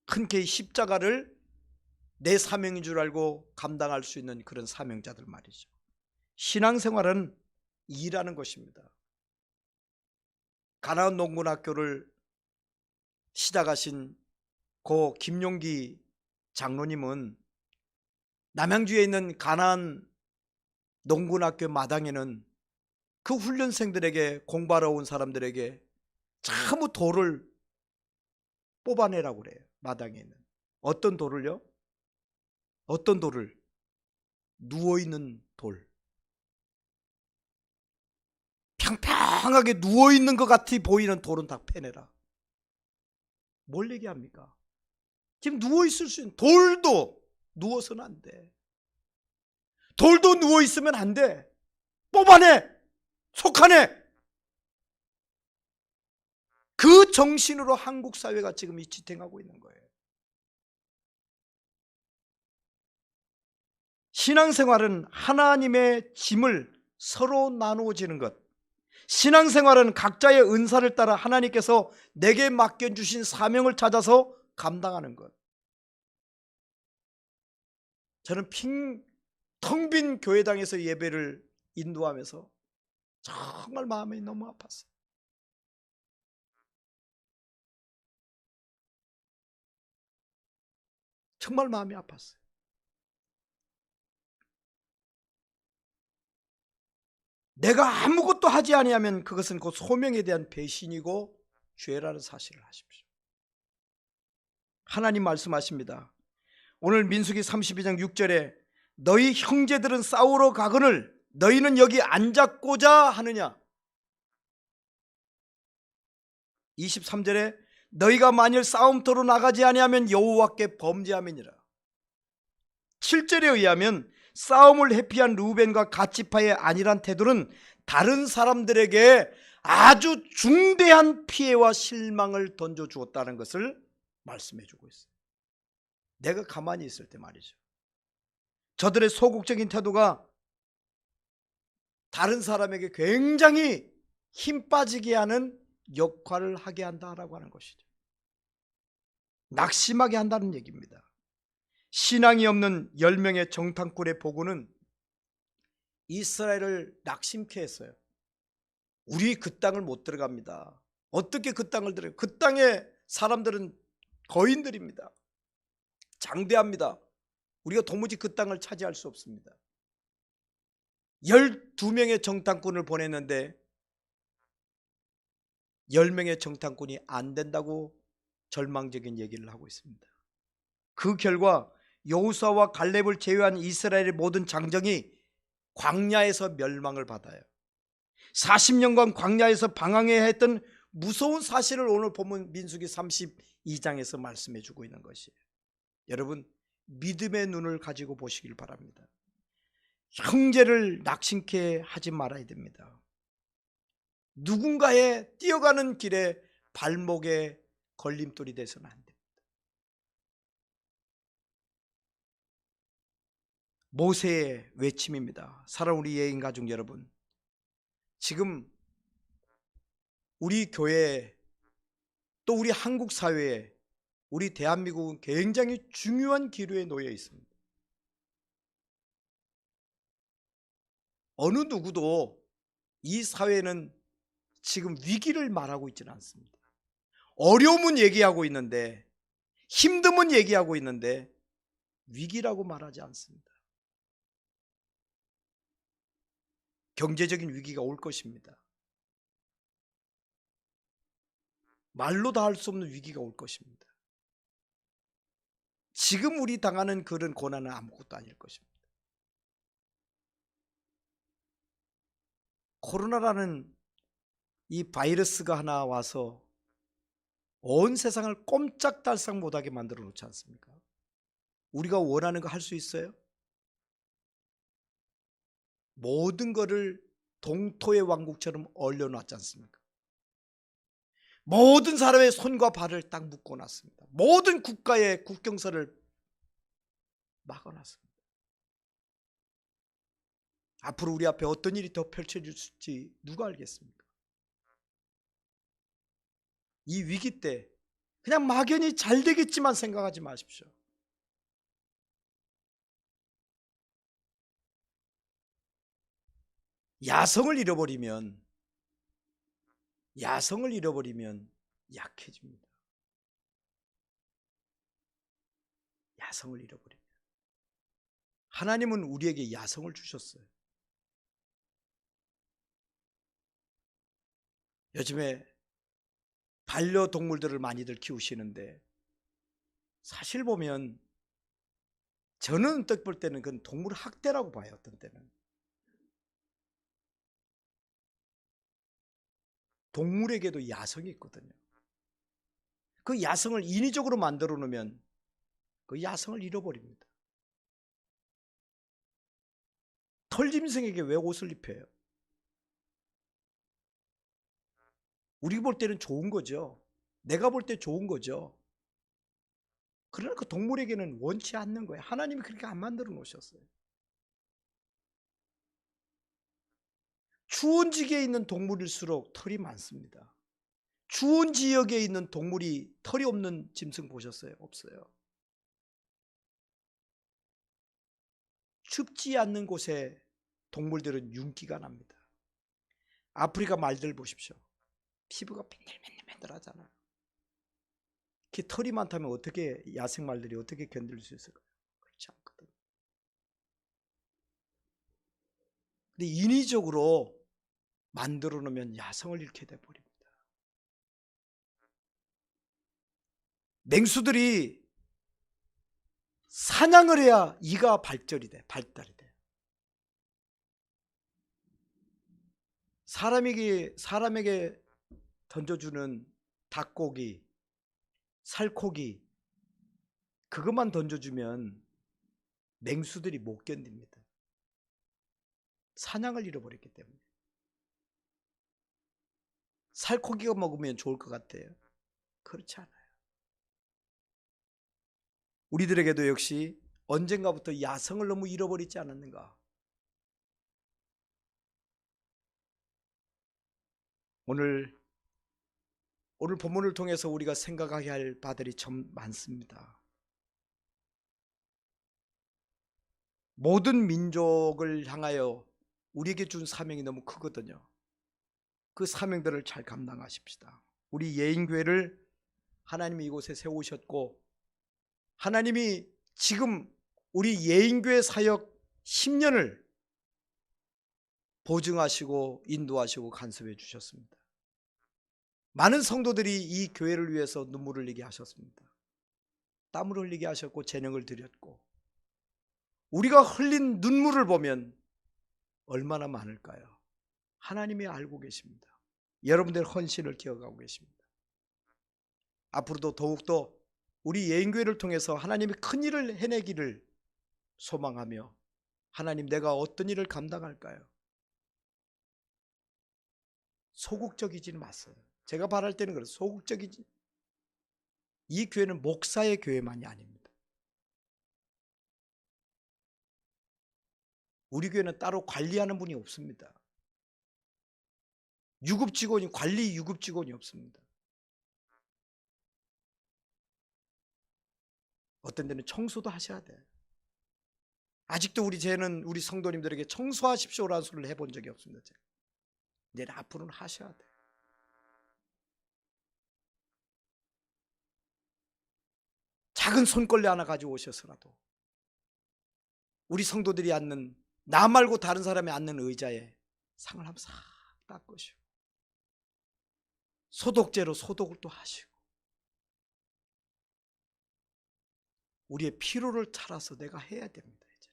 Speaker 1: 흔쾌히 십자가를 내 사명인 줄 알고 감당할 수 있는 그런 사명자들 말이죠. 신앙생활은 일하는 것입니다. 가나안 농군학교를 시작하신 고 김용기 장로님은 남양주에 있는 가나안 농군학교 마당에는 그 훈련생들에게, 공부하러 온 사람들에게 전부 돌을 뽑아내라고 그래요. 마당에 있는 어떤 돌을요? 어떤 돌을? 누워있는 돌, 평평하게 누워있는 것 같이 보이는 돌은 다 패내라. 뭘 얘기합니까? 지금 누워있을 수 있는 돌도 누워서는 안 돼. 돌도 누워있으면 안 돼. 뽑아내, 속아내. 그 정신으로 한국 사회가 지금 지탱하고 있는 거예요. 신앙생활은 하나님의 짐을 서로 나누어지는 것, 신앙생활은 각자의 은사를 따라 하나님께서 내게 맡겨주신 사명을 찾아서 감당하는 것. 저는 텅 빈 교회당에서 예배를 인도하면서 정말 마음이 너무 아팠어요. 정말 마음이 아팠어요. 내가 아무것도 하지 아니하면 그것은 곧 소명에 대한 배신이고 죄라는 사실을 아십시오. 하나님 말씀하십니다. 오늘 민수기 32장 6절에 너희 형제들은 싸우러 가거늘 너희는 여기 앉았고자 하느냐. 23절에 너희가 만일 싸움터로 나가지 아니하면 여호와께 범죄함이니라. 7절에 의하면 싸움을 회피한 루벤과 갓지파의 안일한 태도는 다른 사람들에게 아주 중대한 피해와 실망을 던져주었다는 것을 말씀해주고 있어요. 내가 가만히 있을 때 말이죠. 저들의 소극적인 태도가 다른 사람에게 굉장히 힘 빠지게 하는 역할을 하게 한다라고 하는 것이죠. 낙심하게 한다는 얘기입니다. 신앙이 없는 10명의 정탐꾼의 보고는 이스라엘을 낙심케 했어요. 우리 그 땅을 못 들어갑니다. 어떻게 그 땅을 들어가요? 그 땅의 사람들은 거인들입니다. 장대합니다. 우리가 도무지 그 땅을 차지할 수 없습니다. 12명의 정탐꾼을 보냈는데 10명의 정탐꾼이 안 된다고 절망적인 얘기를 하고 있습니다. 그 결과 여호수아와 갈렙을 제외한 이스라엘의 모든 장정이 광야에서 멸망을 받아요. 40년간 광야에서 방황해야 했던 무서운 사실을 오늘 보면 민수기 32장에서 말씀해 주고 있는 것이에요. 여러분, 믿음의 눈을 가지고 보시길 바랍니다. 형제를 낙심케 하지 말아야 됩니다. 누군가의 뛰어가는 길에 발목에 걸림돌이 돼서는 안 됩니다. 모세의 외침입니다. 사랑하는 우리 예인 가족 여러분, 지금 우리 교회 또 우리 한국 사회에 우리 대한민국은 굉장히 중요한 기로에 놓여 있습니다. 어느 누구도 이 사회는 지금 위기를 말하고 있지는 않습니다. 어려움은 얘기하고 있는데, 힘듦은 얘기하고 있는데 위기라고 말하지 않습니다. 경제적인 위기가 올 것입니다. 말로 다 할 수 없는 위기가 올 것입니다. 지금 우리 당하는 그런 고난은 아무것도 아닐 것입니다. 코로나라는 이 바이러스가 하나 와서 온 세상을 꼼짝달싹 못하게 만들어 놓지 않습니까? 우리가 원하는 거 할 수 있어요? 모든 것을 동토의 왕국처럼 얼려놨지 않습니까? 모든 사람의 손과 발을 딱 묶어놨습니다. 모든 국가의 국경선을 막아놨습니다. 앞으로 우리 앞에 어떤 일이 더 펼쳐질지 누가 알겠습니까? 이 위기 때 그냥 막연히 잘 되겠지만 생각하지 마십시오. 야성을 잃어버리면 약해집니다. 야성을 잃어버리면. 하나님은 우리에게 야성을 주셨어요. 요즘에 반려동물들을 많이들 키우시는데 사실 보면 저는 어떻게 볼 때는 그건 동물 학대라고 봐요. 어떤 때는 동물에게도 야성이 있거든요. 그 야성을 인위적으로 만들어 놓으면 그 야성을 잃어버립니다. 털짐승에게 왜 옷을 입혀요? 우리 볼 때는 좋은 거죠. 내가 볼 때 좋은 거죠. 그러나 그 동물에게는 원치 않는 거예요. 하나님이 그렇게 안 만들어 놓으셨어요. 추운 지역에 있는 동물일수록 털이 많습니다. 추운 지역에 있는 동물이 털이 없는 짐승 보셨어요? 없어요. 춥지 않는 곳에 동물들은 윤기가 납니다. 아프리카 말들 보십시오. 피부가 맨들맨들하잖아요. 그 털이 많다면 어떻게 야생 말들이 어떻게 견딜 수 있을까요? 그렇지 않거든요. 근데 인위적으로 만들어 놓으면 야성을 잃게 돼 버립니다. 맹수들이 사냥을 해야 이가 발달이 돼. 사람에게 던져주는 닭고기, 살코기 그것만 던져주면 맹수들이 못 견딥니다. 사냥을 잃어버렸기 때문에. 살코기가 먹으면 좋을 것 같아요. 그렇지 않아요. 우리들에게도 역시 언젠가부터 야성을 너무 잃어버리지 않았는가. 오늘 본문을 통해서 우리가 생각하게 할 바들이 참 많습니다. 모든 민족을 향하여 우리에게 준 사명이 너무 크거든요. 그 사명들을 잘 감당하십시다. 우리 예인교회를 하나님이 이곳에 세우셨고 하나님이 지금 우리 예인교회 사역 10년을 보증하시고 인도하시고 간섭해 주셨습니다. 많은 성도들이 이 교회를 위해서 눈물을 흘리게 하셨습니다. 땀을 흘리게 하셨고 재능을 드렸고 우리가 흘린 눈물을 보면 얼마나 많을까요? 하나님이 알고 계십니다. 여러분들의 헌신을 기억하고 계십니다. 앞으로도 더욱더 우리 예인교회를 통해서 하나님이 큰 일을 해내기를 소망하며 하나님 내가 어떤 일을 감당할까요? 소극적이지는 마세요. 제가 바랄 때는 그래요. 소극적이지. 이 교회는 목사의 교회만이 아닙니다. 우리 교회는 따로 관리하는 분이 없습니다. 관리 유급 직원이 없습니다. 어떤 데는 청소도 하셔야 돼요. 아직도 우리 성도님들에게 청소하십시오라는 소리를 해본 적이 없습니다. 이제 앞으로는 하셔야 돼요. 작은 손걸레 하나 가지고 오셔서라도 우리 성도들이 앉는 나 말고 다른 사람이 앉는 의자에 상을 한번 싹 닦으시고 소독제로 소독을 또 하시고 우리의 피로를 차려서 내가 해야 됩니다. 이제.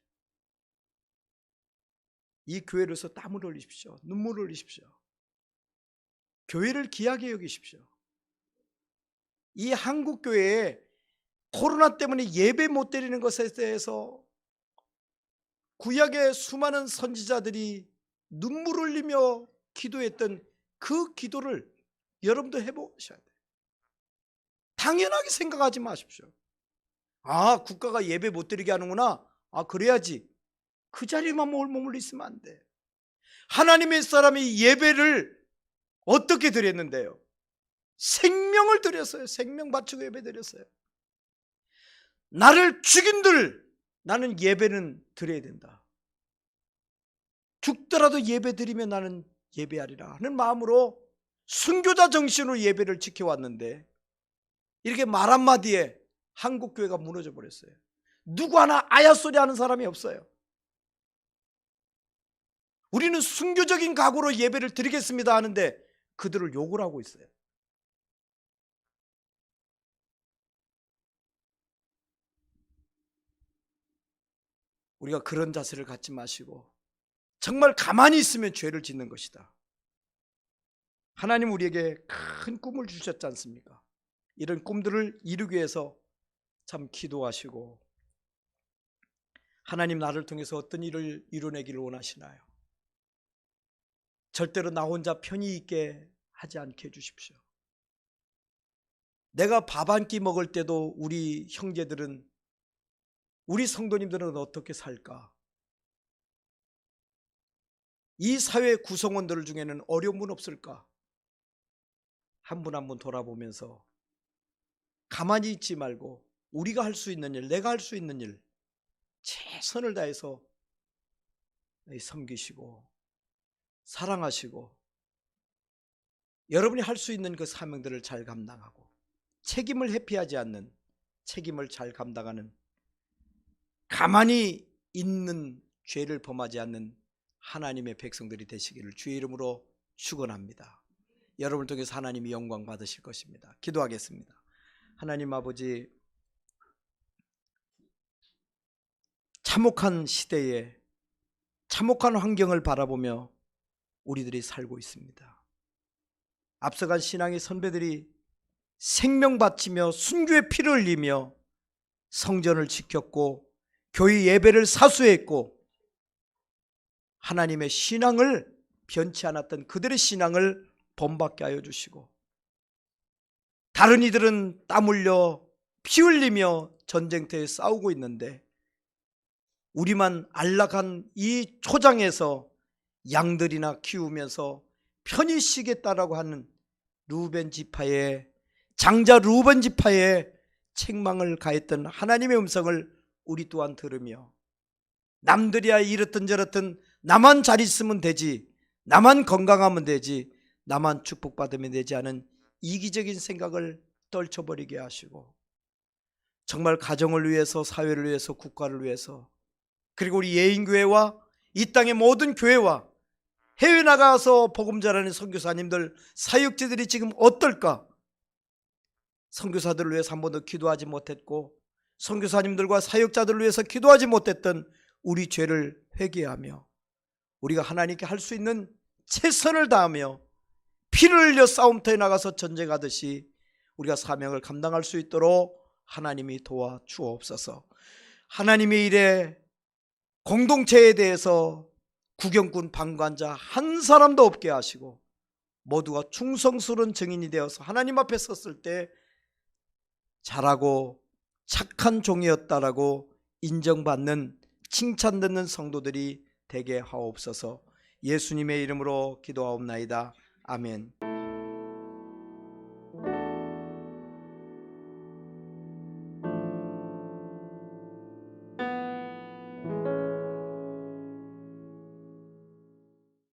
Speaker 1: 이 교회를 위해서 땀을 흘리십시오. 눈물을 흘리십시오. 교회를 귀하게 여기십시오. 이 한국교회에 코로나 때문에 예배 못 드리는 것에 대해서 구약의 수많은 선지자들이 눈물 흘리며 기도했던 그 기도를 여러분도 해보셔야 돼요. 당연하게 생각하지 마십시오. 아, 국가가 예배 못 드리게 하는구나. 아, 그래야지. 그 자리에만 머물러 있으면 안 돼. 하나님의 사람이 예배를 어떻게 드렸는데요? 생명을 드렸어요. 생명 바치고 예배 드렸어요. 나를 죽인들 나는 예배는 드려야 된다. 죽더라도 예배 드리면 나는 예배하리라 하는 마음으로 순교자 정신으로 예배를 지켜왔는데 이렇게 말 한마디에 한국교회가 무너져 버렸어요. 누구 하나 아야소리 하는 사람이 없어요. 우리는 순교적인 각오로 예배를 드리겠습니다 하는데 그들을 욕을 하고 있어요. 우리가 그런 자세를 갖지 마시고 정말 가만히 있으면 죄를 짓는 것이다. 하나님 우리에게 큰 꿈을 주셨지 않습니까? 이런 꿈들을 이루기 위해서 참 기도하시고 하나님 나를 통해서 어떤 일을 이뤄내기를 원하시나요? 절대로 나 혼자 편히 있게 하지 않게 해주십시오. 내가 밥 한 끼 먹을 때도 우리 형제들은 우리 성도님들은 어떻게 살까? 이 사회 구성원들 중에는 어려운 분 없을까? 한 분 한 분 돌아보면서 가만히 있지 말고 우리가 할 수 있는 일, 내가 할 수 있는 일 최선을 다해서 섬기시고 사랑하시고 여러분이 할 수 있는 그 사명들을 잘 감당하고 책임을 회피하지 않는, 책임을 잘 감당하는, 가만히 있는, 죄를 범하지 않는 하나님의 백성들이 되시기를 주의 이름으로 축원합니다. 여러분을 통해서 하나님이 영광 받으실 것입니다. 기도하겠습니다. 하나님 아버지, 참혹한 시대에 참혹한 환경을 바라보며 우리들이 살고 있습니다. 앞서간 신앙의 선배들이 생명 바치며 순교의 피를 흘리며 성전을 지켰고 교회 예배를 사수했고 하나님의 신앙을 변치 않았던 그들의 신앙을 본받게 하여 주시고 다른 이들은 땀 흘려 피 흘리며 전쟁터에 싸우고 있는데 우리만 안락한 이 초장에서 양들이나 키우면서 편히 쉬겠다라고 하는 루벤 지파의 장자 루벤 지파의 책망을 가했던 하나님의 음성을 우리 또한 들으며 남들이야 이렇든 저렇든 나만 잘 있으면 되지, 나만 건강하면 되지, 나만 축복받으면 되지 하는 이기적인 생각을 떨쳐버리게 하시고 정말 가정을 위해서, 사회를 위해서, 국가를 위해서, 그리고 우리 예인교회와 이 땅의 모든 교회와 해외 나가서 복음 전하는 선교사님들, 사역자들이 지금 어떨까? 선교사들을 위해서 한 번도 기도하지 못했고 선교사님들과 사역자들을 위해서 기도하지 못했던 우리 죄를 회개하며 우리가 하나님께 할 수 있는 최선을 다하며 피를 흘려 싸움터에 나가서 전쟁하듯이 우리가 사명을 감당할 수 있도록 하나님이 도와주옵소서. 하나님의 일에 공동체에 대해서 구경꾼 방관자 한 사람도 없게 하시고 모두가 충성스러운 증인이 되어서 하나님 앞에 섰을 때 잘하고 착한 종이었다라고 인정받는, 칭찬듣는 성도들이 되게 하옵소서. 예수님의 이름으로 기도하옵나이다. 아멘.